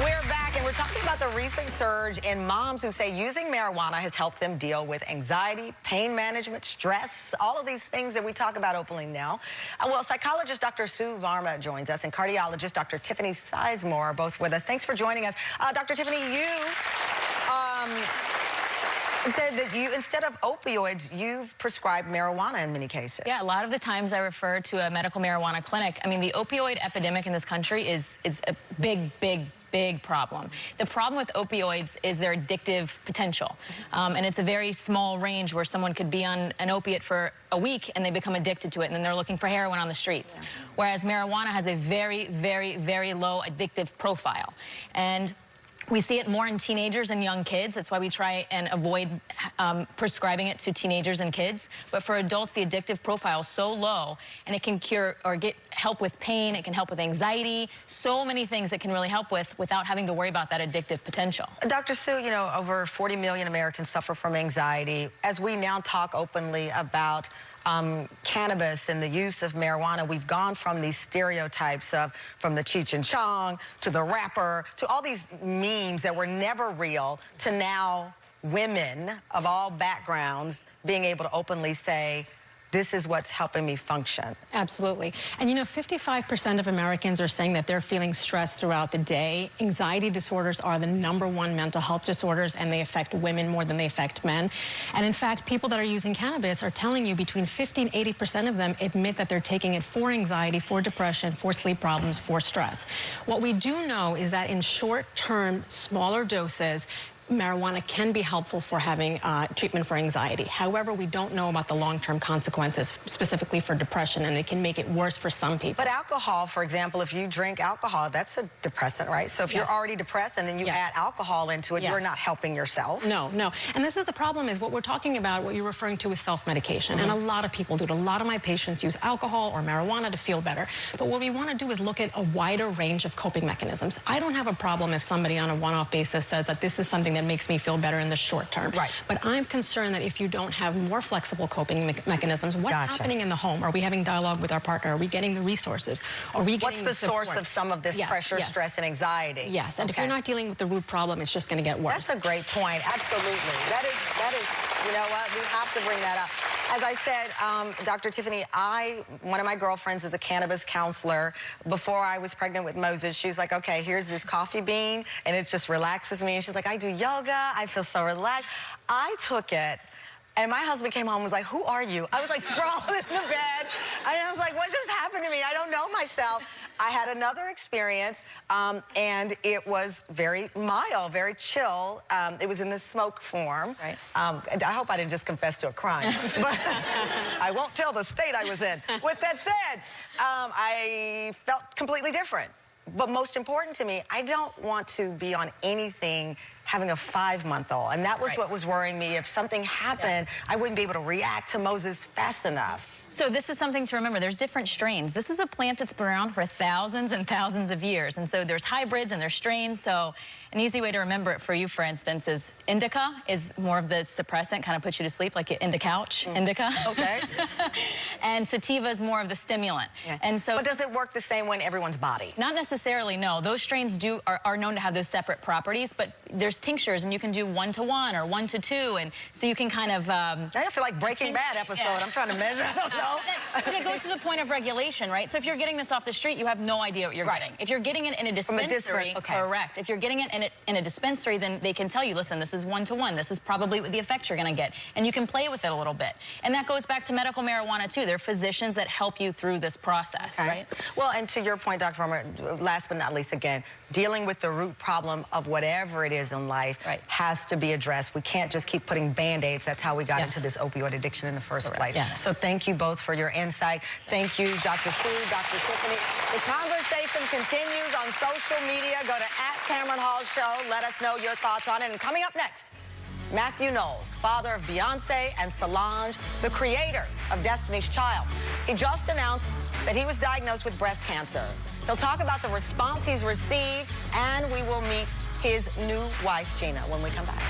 We're back, and we're talking about the recent surge in moms who say using marijuana has helped them deal with anxiety, pain management, stress, all of these things that we talk about openly now. Well, psychologist Dr. Sue Varma joins us, and cardiologist Dr. Tiffany Sizemore are both with us. Thanks for joining us. Dr. Tiffany, you said that you, instead of opioids, you've prescribed marijuana in many cases. Yeah, a lot of the times I refer to a medical marijuana clinic. I mean, the opioid epidemic in this country is a big problem. The problem with opioids is their addictive potential. And it's a very small range where someone could be on an opiate for a week and they become addicted to it, and then they're looking for heroin on the streets. Yeah. Whereas marijuana has a very low addictive profile. And we see it more in teenagers and young kids. That's why we try and avoid prescribing it to teenagers and kids. But for adults, the addictive profile is so low, and it can cure or get help with pain. It can help with anxiety. So many things it can really help with without having to worry about that addictive potential. Dr. Sue, you know, over 40 million Americans suffer from anxiety. As we now talk openly about cannabis and the use of marijuana, we've gone from these stereotypes of from the Cheech and Chong to the rapper to all these memes that were never real to now women of all backgrounds being able to openly say, this is what's helping me function. Absolutely. And you know, 55% of Americans are saying that they're feeling stressed throughout the day. Anxiety disorders are the #1 mental health disorders, and they affect women more than they affect men. And in fact, people that are using cannabis are telling you between 50 and 80% of them admit that they're taking it for anxiety, for depression, for sleep problems, for stress. What we do know is that in short-term, smaller doses, marijuana can be helpful for having treatment for anxiety. However, we don't know about the long-term consequences, specifically for depression, and it can make it worse for some people. But alcohol, for example, if you drink alcohol, that's a depressant, right? So if you're already depressed and then you add alcohol into it, you're not helping yourself. No. And this is the problem, is what we're talking about, what you're referring to is self-medication. And a lot of people do it. A lot of my patients use alcohol or marijuana to feel better. But what we want to do is look at a wider range of coping mechanisms. I don't have a problem if somebody on a one-off basis says that this is something that makes me feel better in the short term. Right. But I'm concerned that if you don't have more flexible coping mechanisms, what's happening in the home? Are we having dialogue with our partner? Are we getting the resources? Are we getting What's the support? source of some of this pressure, stress, and anxiety? Yes, and if you're not dealing with the root problem, it's just going to get worse. That's a great point. Absolutely. That is, you know what? We have to bring that up. As I said, Dr. Tiffany, one of my girlfriends is a cannabis counselor. Before I was pregnant with Moses, she was like, okay, here's this coffee bean, and it just relaxes me. And she's like, I do yoga. I feel so relaxed. I took it, and my husband came home and was like, who are you? I was like sprawled in the bed, and I was like, what just happened to me? I don't know myself. I had another experience, and it was very mild, very chill. It was in the smoke form. Right. And I hope I didn't just confess to a crime, but I won't tell the state I was in. With that said, I felt completely different. But most important to me, I don't want to be on anything having a 5-month-old. And that was what was worrying me. If something happened, I wouldn't be able to react to Moses fast enough. So this is something to remember. There's different strains. This is a plant that's been around for thousands and thousands of years. And so there's hybrids and there's strains. So an easy way to remember it for you, for instance, is indica is more of the suppressant, kind of puts you to sleep, like in the couch, indica. Okay. And sativa is more of the stimulant. Yeah. And so, but does it work the same way in everyone's body? Not necessarily, no. Those strains are known to have those separate properties, but there's tinctures, and you can do 1 to 1 or 1 to 2, and so you can kind of... I feel like Breaking Bad episode. I'm trying to measure. I don't know. But it goes to the point of regulation, right? So if you're getting this off the street, you have no idea what you're getting. If you're getting it in a dispensary, correct. If you're getting it in a dispensary, then they can tell you, listen, this is 1 to 1. This is probably what the effects you're going to get. And you can play with it a little bit. And that goes back to medical marijuana, too. There are physicians that help you through this process, right? Well, and to your point, Dr. Varma, last but not least, again, dealing with the root problem of whatever it is in life has to be addressed. We can't just keep putting Band-Aids. That's how we got into this opioid addiction in the first place. So thank you both for your insight. Thank you, Dr. Sue, Dr. Tiffany. The conversation continues on social media. Go to @Tamron Hall Show. Let us know your thoughts on it. And coming up next, Matthew Knowles, father of Beyonce and Solange, the creator of Destiny's Child. He just announced that he was diagnosed with breast cancer. He'll talk about the response he's received, and we will meet his new wife, Gina, when we come back.